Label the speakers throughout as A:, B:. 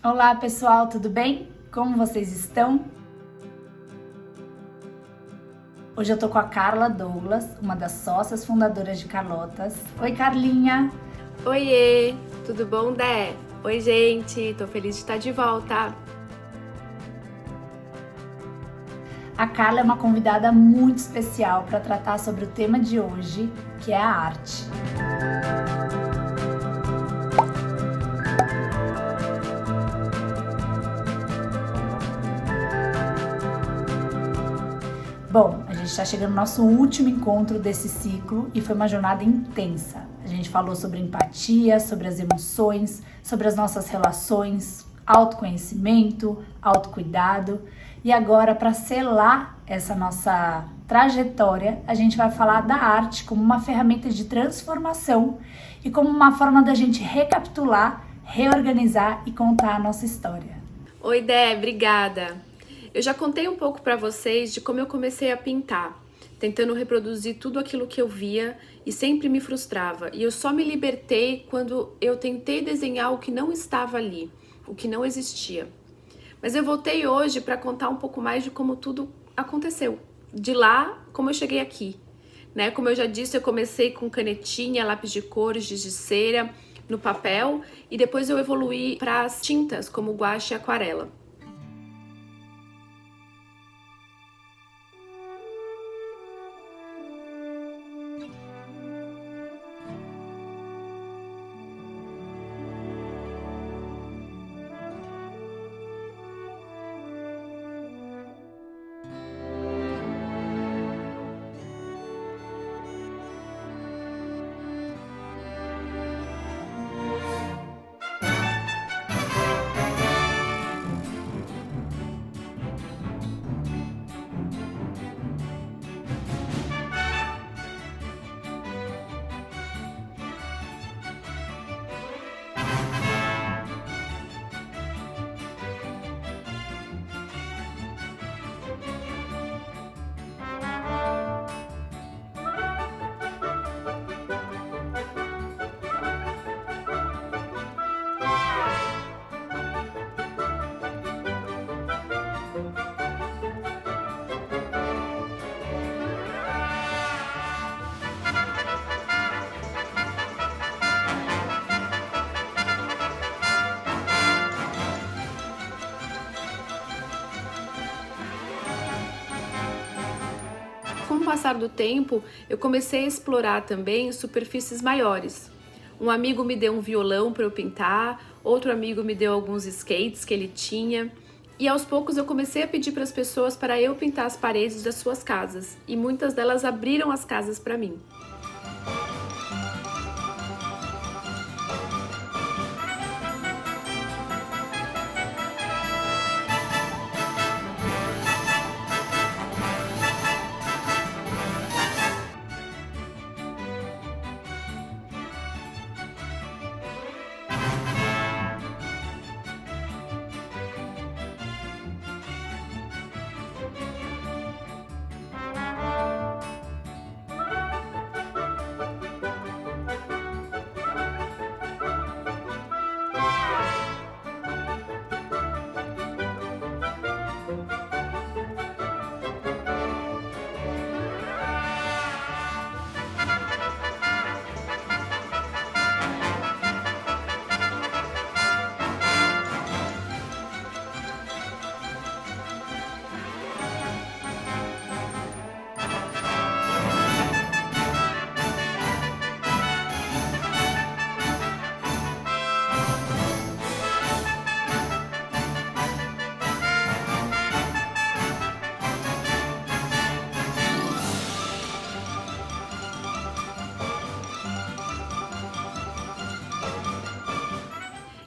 A: Olá pessoal, tudo bem? Como vocês estão? Hoje eu tô com a Carla Douglas, uma das sócias fundadoras de Carlotas. Oi Carlinha!
B: Oiê, tudo bom, Dé? Oi, gente, tô feliz de estar de volta.
A: A Carla é uma convidada muito especial para tratar sobre o tema de hoje, que é a arte. Bom, a gente está chegando no nosso último encontro desse ciclo e foi uma jornada intensa. A gente falou sobre empatia, sobre as emoções, sobre as nossas relações, autoconhecimento, autocuidado. E agora, para selar essa nossa trajetória, a gente vai falar da arte como uma ferramenta de transformação e como uma forma da gente recapitular, reorganizar e contar a nossa história.
B: Oi, Dé, obrigada. Eu já contei um pouco pra vocês de como eu comecei a pintar, tentando reproduzir tudo aquilo que eu via e sempre me frustrava. E eu só me libertei quando eu tentei desenhar o que não estava ali, o que não existia. Mas eu voltei hoje para contar um pouco mais de como tudo aconteceu. De lá, como eu cheguei aqui. Né? Como eu já disse, eu comecei com canetinha, lápis de cores, giz de cera, no papel, e depois eu evoluí para as tintas, como guache e aquarela. Com o passar do tempo, eu comecei a explorar também superfícies maiores. Um amigo me deu um violão para eu pintar, outro amigo me deu alguns skates que ele tinha. E aos poucos eu comecei a pedir para as pessoas para eu pintar as paredes das suas casas. E muitas delas abriram as casas para mim.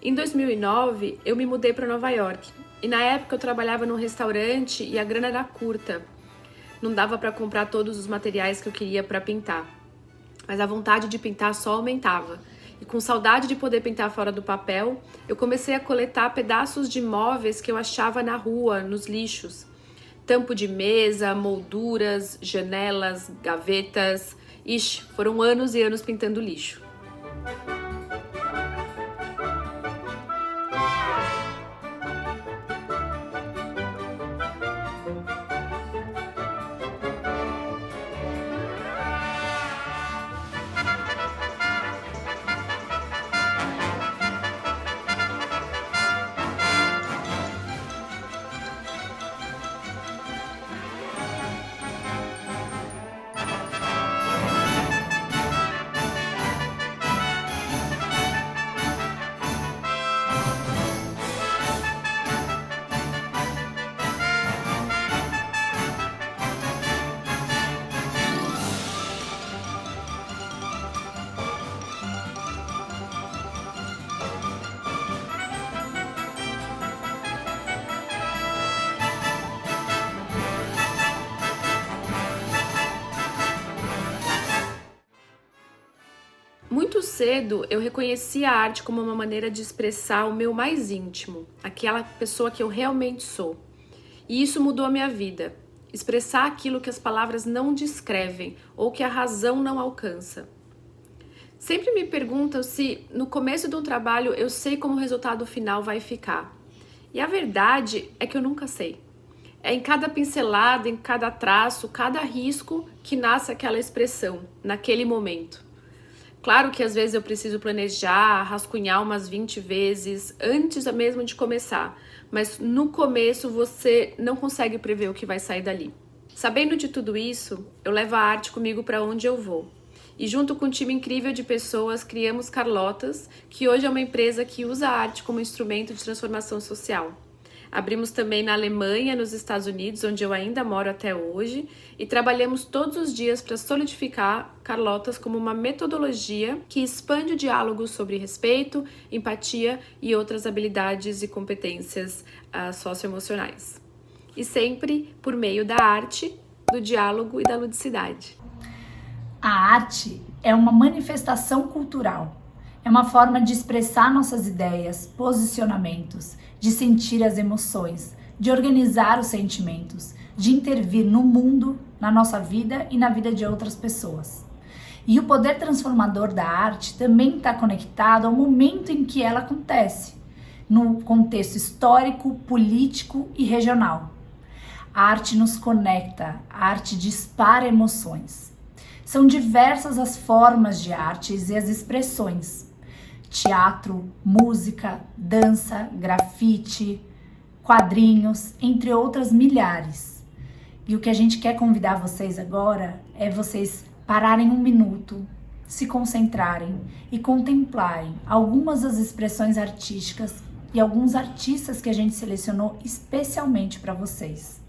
B: Em 2009, eu me mudei para Nova York. E na época eu trabalhava num restaurante e a grana era curta. Não dava para comprar todos os materiais que eu queria para pintar. Mas a vontade de pintar só aumentava. E com saudade de poder pintar fora do papel, eu comecei a coletar pedaços de móveis que eu achava na rua, nos lixos. Tampo de mesa, molduras, janelas, gavetas. Ixi, foram anos e anos pintando lixo. muito cedo eu reconheci a arte como uma maneira de expressar o meu mais íntimo, aquela pessoa que eu realmente sou. E isso mudou a minha vida. Expressar aquilo que as palavras não descrevem ou que a razão não alcança. Sempre me perguntam se no começo de um trabalho eu sei como o resultado final vai ficar. E a verdade é que eu nunca sei. É em cada pincelada, em cada traço, cada risco que nasce aquela expressão, naquele momento. Claro que às vezes eu preciso planejar, rascunhar umas 20 vezes antes mesmo de começar, mas no começo você não consegue prever o que vai sair dali. Sabendo de tudo isso, eu levo a arte comigo para onde eu vou. E junto com um time incrível de pessoas, criamos Carlotas, que hoje é uma empresa que usa a arte como instrumento de transformação social. Abrimos também na Alemanha, nos Estados Unidos, onde eu ainda moro até hoje, e trabalhamos todos os dias para solidificar Carlotas como uma metodologia que expande o diálogo sobre respeito, empatia e outras habilidades e competências socioemocionais. E sempre por meio da arte, do diálogo e da ludicidade.
A: A arte é uma manifestação cultural. É uma forma de expressar nossas ideias, posicionamentos, de sentir as emoções, de organizar os sentimentos, de intervir no mundo, na nossa vida e na vida de outras pessoas. E o poder transformador da arte também está conectado ao momento em que ela acontece, no contexto histórico, político e regional. A arte nos conecta, a arte dispara emoções. São diversas as formas de artes e as expressões. Teatro, música, dança, grafite, quadrinhos, entre outras milhares. E o que a gente quer convidar vocês agora é vocês pararem um minuto, se concentrarem e contemplarem algumas das expressões artísticas e alguns artistas que a gente selecionou especialmente para vocês.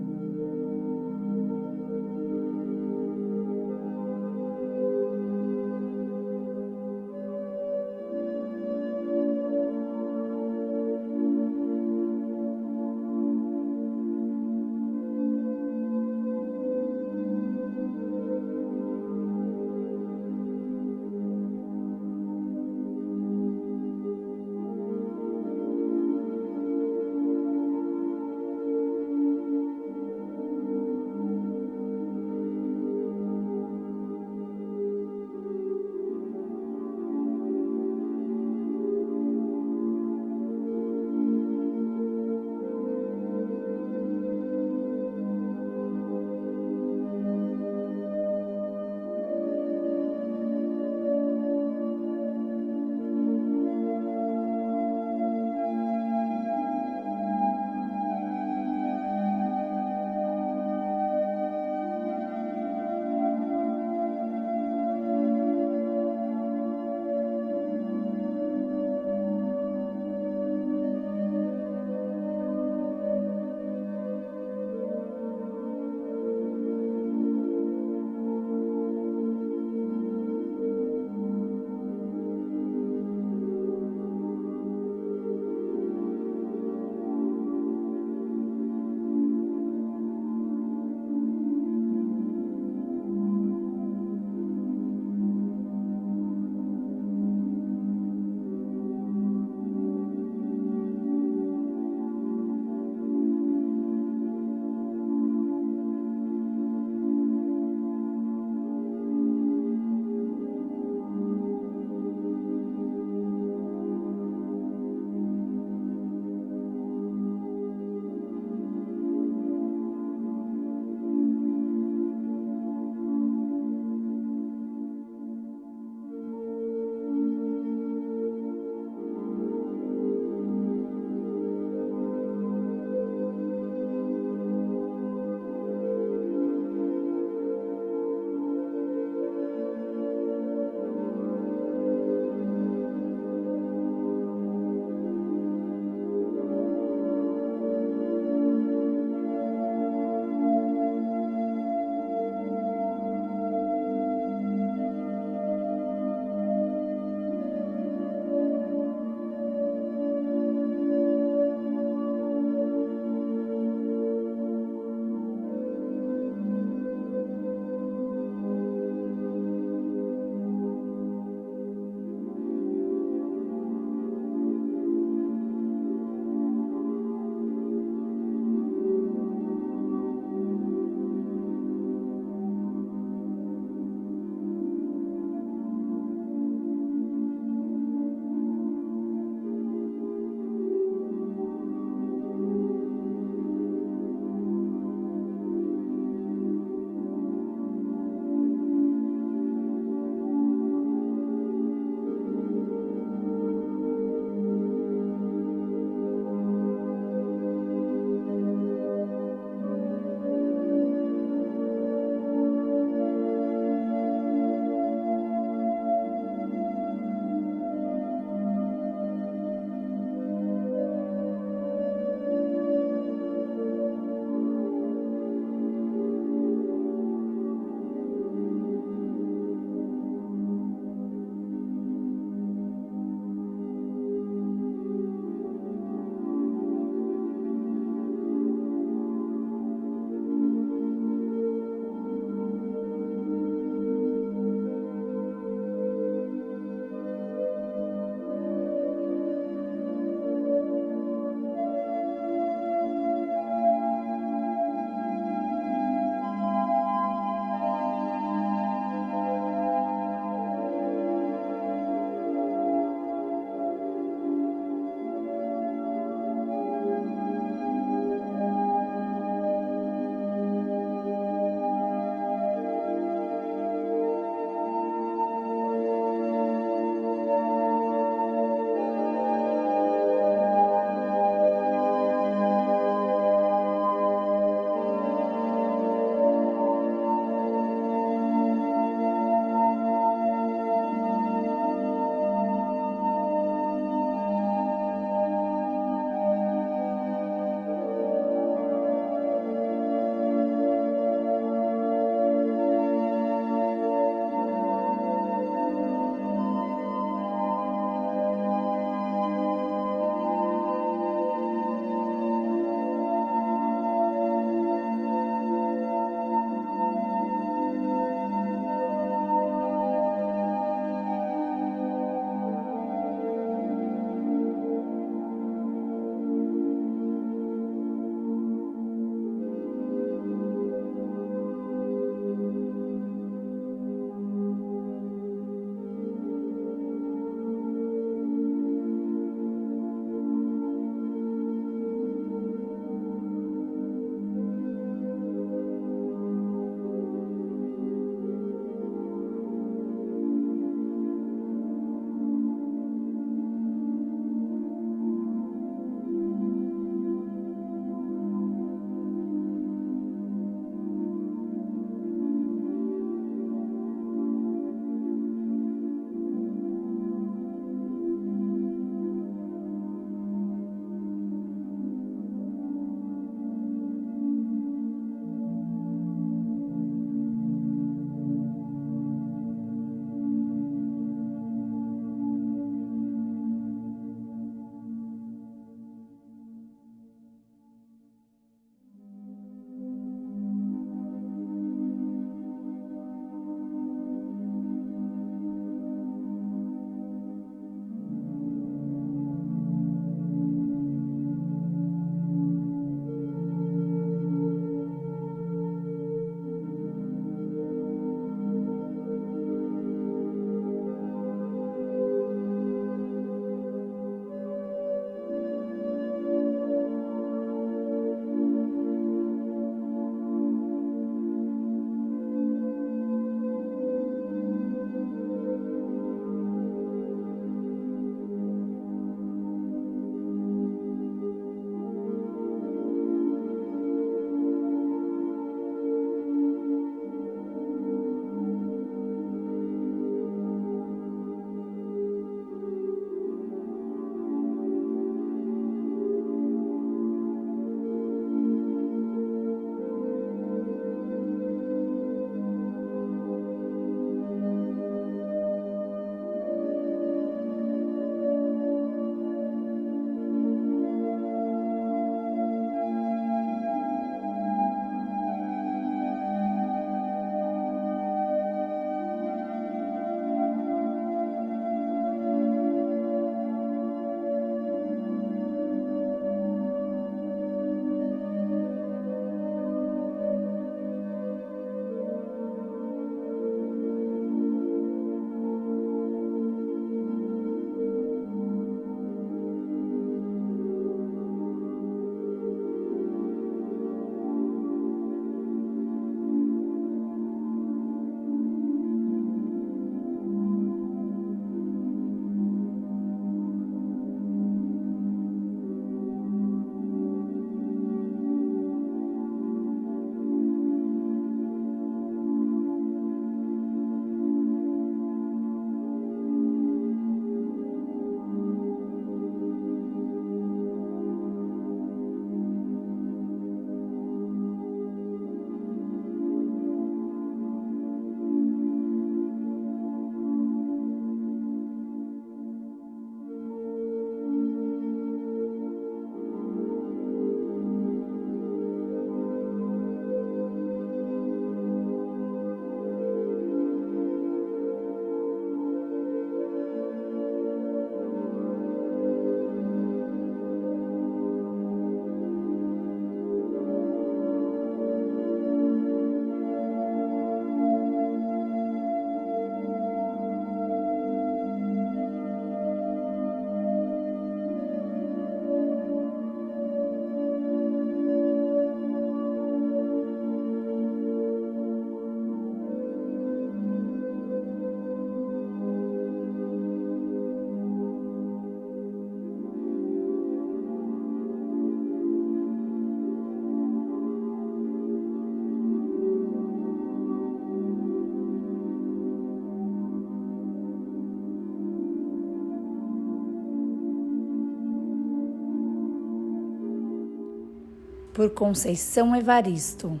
A: Por Conceição Evaristo.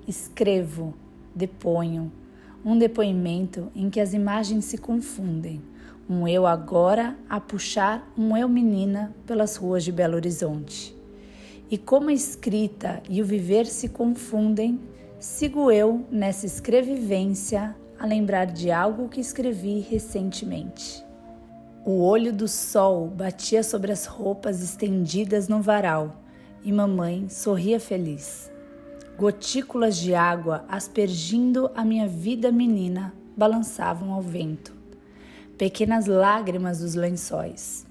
A: Escrevo, deponho, um depoimento em que as imagens se confundem. Um eu agora a puxar um eu menina pelas ruas de Belo Horizonte. E como a escrita e o viver se confundem, sigo eu nessa escrevivência a lembrar de algo que escrevi recentemente. O olho do sol batia sobre as roupas estendidas no varal e mamãe sorria feliz. Gotículas de água aspergindo a minha vida menina balançavam ao vento. Pequenas lágrimas dos lençóis,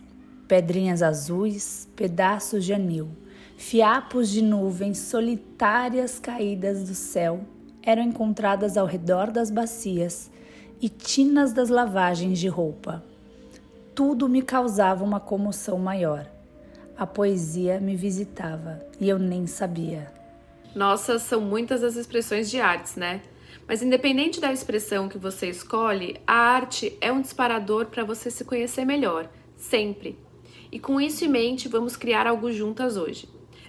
A: pedrinhas azuis, pedaços de anil, fiapos de nuvens solitárias caídas do céu eram encontradas ao redor das bacias e tinas das lavagens de roupa. Tudo me causava uma comoção maior. A poesia me visitava e eu nem sabia.
B: Nossa, são muitas as expressões de artes, né? Mas independente da expressão que você escolhe, a arte é um disparador para você se conhecer melhor, sempre. E com isso em mente, vamos criar algo juntas hoje.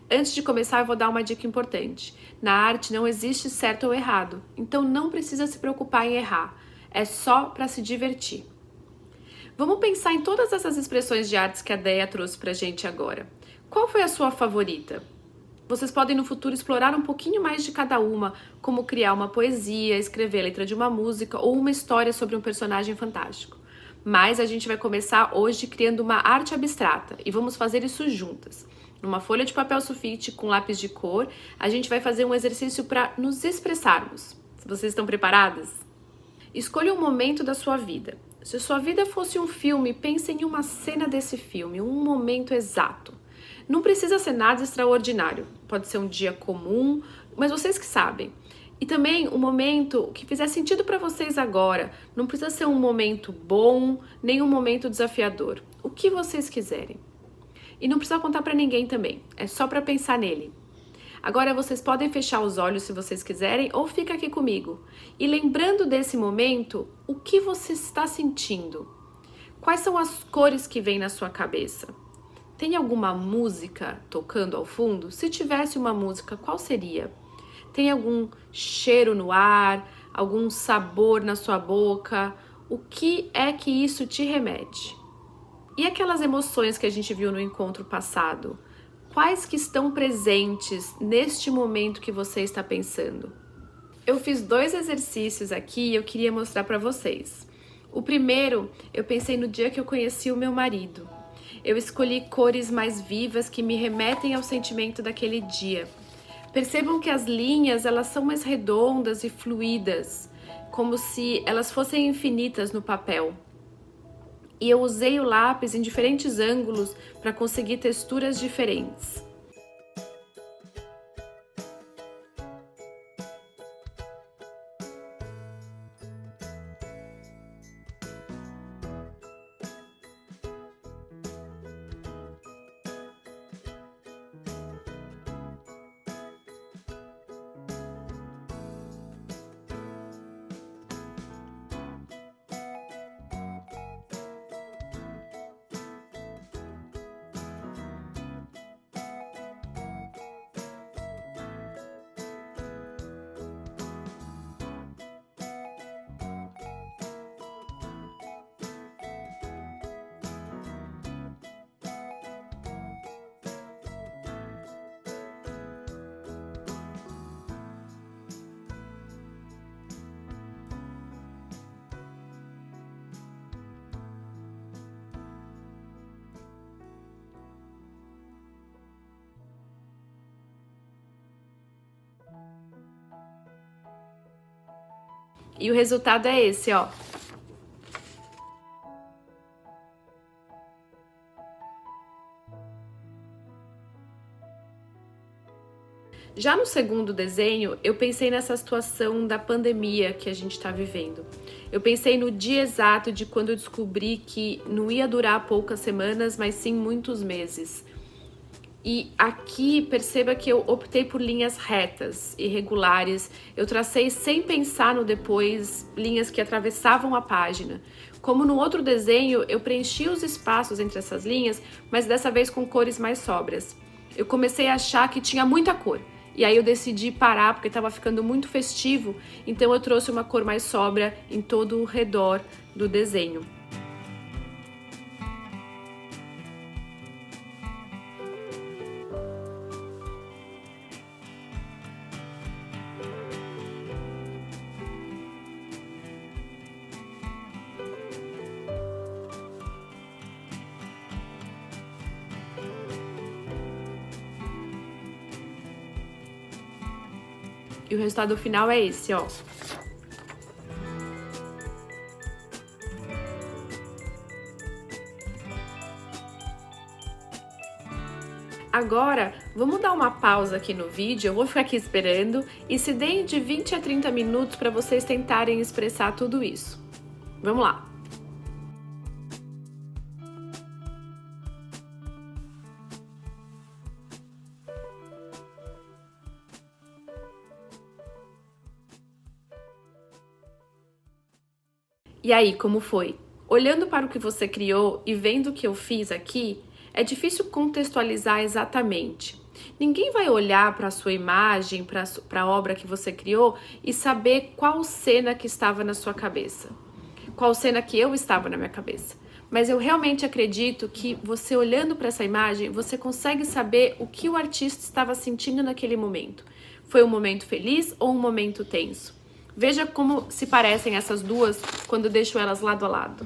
B: Antes de começar, eu vou dar uma dica importante. Na arte não existe certo ou errado, então não precisa se preocupar em errar. É só para se divertir. Vamos pensar em todas essas expressões de artes que a Déia trouxe pra gente agora. Qual foi a sua favorita? Vocês podem no futuro explorar um pouquinho mais de cada uma, como criar uma poesia, escrever a letra de uma música ou uma história sobre um personagem fantástico. Mas a gente vai começar hoje criando uma arte abstrata e vamos fazer isso juntas. Numa folha de papel sulfite com lápis de cor, a gente vai fazer um exercício para nos expressarmos. Vocês estão preparadas? Escolha um momento da sua vida. Se sua vida fosse um filme, pense em uma cena desse filme, um momento exato. Não precisa ser nada extraordinário, pode ser um dia comum, mas vocês que sabem. E também um momento que fizer sentido para vocês agora, não precisa ser um momento bom, nem um momento desafiador, o que vocês quiserem. E não precisa contar para ninguém também, é só para pensar nele. Agora vocês podem fechar os olhos se vocês quiserem ou fica aqui comigo. E lembrando desse momento, o que você está sentindo? Quais são as cores que vêm na sua cabeça? Tem alguma música tocando ao fundo? Se tivesse uma música, qual seria? Tem algum cheiro no ar? Algum sabor na sua boca? O que é que isso te remete? E aquelas emoções que a gente viu no encontro passado? Quais que estão presentes neste momento que você está pensando? Eu fiz 2 exercícios aqui e eu queria mostrar para vocês. O primeiro, eu pensei no dia que eu conheci o meu marido. Eu escolhi cores mais vivas que me remetem ao sentimento daquele dia. Percebam que as linhas, elas são mais redondas e fluídas, como se elas fossem infinitas no papel. E eu usei o lápis em diferentes ângulos para conseguir texturas diferentes. E o resultado é esse, ó. Já no segundo desenho, eu pensei nessa situação da pandemia que a gente está vivendo. Eu pensei no dia exato de quando eu descobri que não ia durar poucas semanas, mas sim muitos meses. E aqui perceba que eu optei por linhas retas, irregulares. Eu tracei sem pensar no depois, linhas que atravessavam a página. Como no outro desenho, eu preenchi os espaços entre essas linhas, mas dessa vez com cores mais sóbrias. Eu comecei a achar que tinha muita cor. E aí eu decidi parar porque estava ficando muito festivo, então eu trouxe uma cor mais sóbria em todo o redor do desenho. E o resultado final é esse, ó. Agora, vamos dar uma pausa aqui no vídeo, eu vou ficar aqui esperando e se deem de 20 a 30 minutos para vocês tentarem expressar tudo isso. Vamos lá! E aí, como foi? Olhando para o que você criou e vendo o que eu fiz aqui, é difícil contextualizar exatamente. Ninguém vai olhar para a sua imagem, para a obra que você criou e saber qual cena que estava na sua cabeça. Qual cena que eu estava na minha cabeça. Mas eu realmente acredito que você olhando para essa imagem, você consegue saber o que o artista estava sentindo naquele momento. Foi um momento feliz ou um momento tenso? Veja como se parecem essas duas quando deixo elas lado a lado.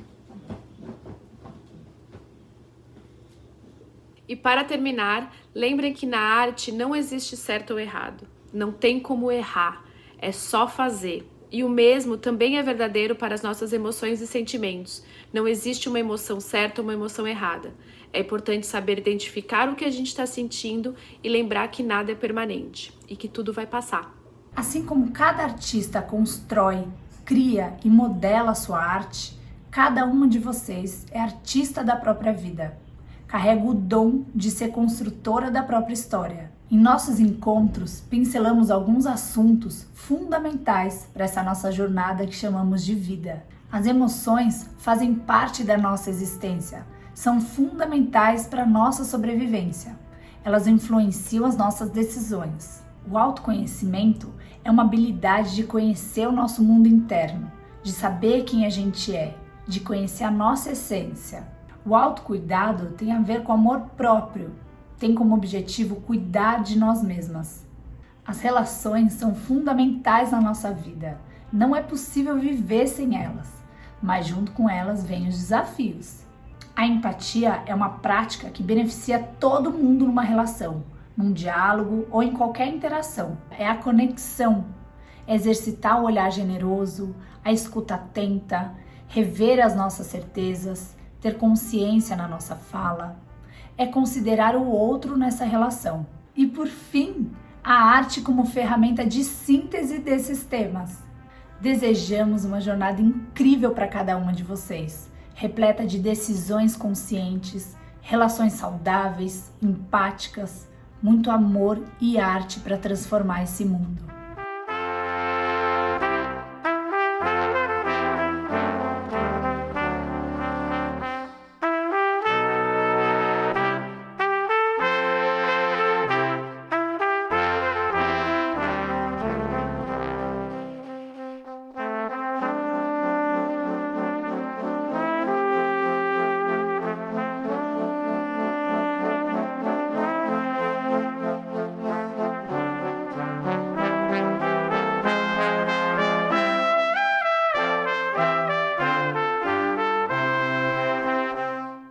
B: E para terminar, lembrem que na arte não existe certo ou errado. Não tem como errar, é só fazer. E o mesmo também é verdadeiro para as nossas emoções e sentimentos. Não existe uma emoção certa ou uma emoção errada. É importante saber identificar o que a gente está sentindo e lembrar que nada é permanente e que tudo vai passar.
A: Assim como cada artista constrói, cria e modela a sua arte, cada uma de vocês é artista da própria vida. Carrega o dom de ser construtora da própria história. Em nossos encontros, pincelamos alguns assuntos fundamentais para essa nossa jornada que chamamos de vida. As emoções fazem parte da nossa existência, são fundamentais para a nossa sobrevivência. Elas influenciam as nossas decisões. O autoconhecimento é uma habilidade de conhecer o nosso mundo interno, de saber quem a gente é, de conhecer a nossa essência. O autocuidado tem a ver com amor próprio, tem como objetivo cuidar de nós mesmas. As relações são fundamentais na nossa vida, não é possível viver sem elas, mas junto com elas vêm os desafios. A empatia é uma prática que beneficia todo mundo numa relação, num diálogo ou em qualquer interação. É a conexão, é exercitar o olhar generoso, a escuta atenta, rever as nossas certezas, ter consciência na nossa fala, é considerar o outro nessa relação. E por fim, a arte como ferramenta de síntese desses temas. Desejamos uma jornada incrível para cada uma de vocês, repleta de decisões conscientes, relações saudáveis, empáticas, muito amor e arte para transformar esse mundo.